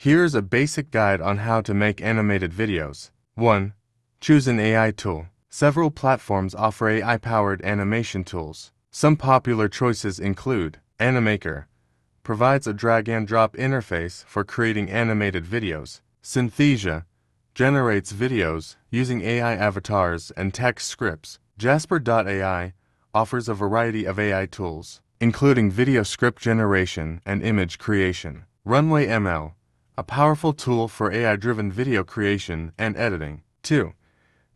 Here's a basic guide on how to make animated videos. 1. Choose an AI tool. Several platforms offer AI-powered animation tools. Some popular choices include Animator, provides a drag-and-drop interface for creating animated videos. Synthesia, generates videos using AI avatars and text scripts. Jasper.ai offers a variety of AI tools, including video script generation and image creation. Runway ML, a powerful tool for AI-driven video creation and editing. 2.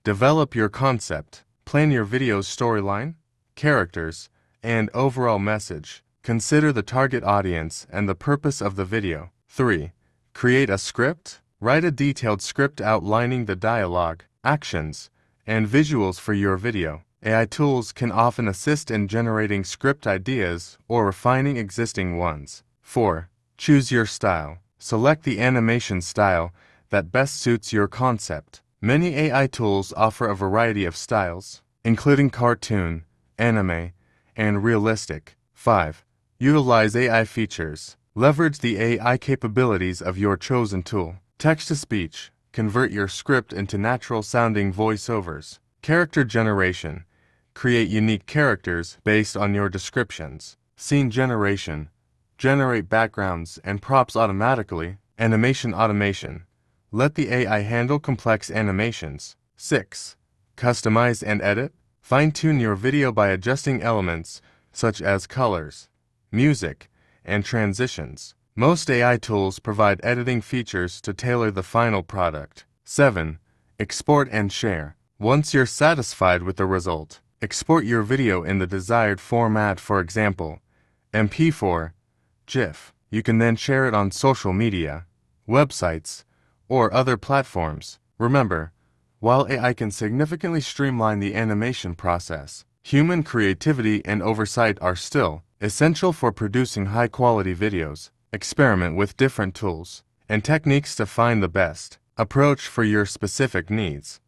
Develop your concept. Plan your video's storyline, characters, and overall message. Consider the target audience and the purpose of the video. 3. Create a script. Write a detailed script outlining the dialogue, actions, and visuals for your video. AI tools can often assist in generating script ideas or refining existing ones. 4. Choose your style. Select the animation style that best suits your concept. Many AI tools offer a variety of styles, including cartoon, anime, and realistic. 5. Utilize AI features. Leverage the AI capabilities of your chosen tool. Text-to-speech. Convert your script into natural-sounding voiceovers. Character generation. Create unique characters based on your descriptions. Scene generation. Generate backgrounds and props automatically. Animation automation. Let the AI handle complex animations. 6. Customize and edit. Fine-tune your video by adjusting elements such as colors, music, and transitions. Most AI tools provide editing features to tailor the final product. 7. Export and share. Once you're satisfied with the result, export your video in the desired format, for example, MP4, GIF. You can then share it on social media, websites, or other platforms. Remember, while AI can significantly streamline the animation process, human creativity and oversight are still essential for producing high-quality videos. Experiment with different tools and techniques to find the best approach for your specific needs.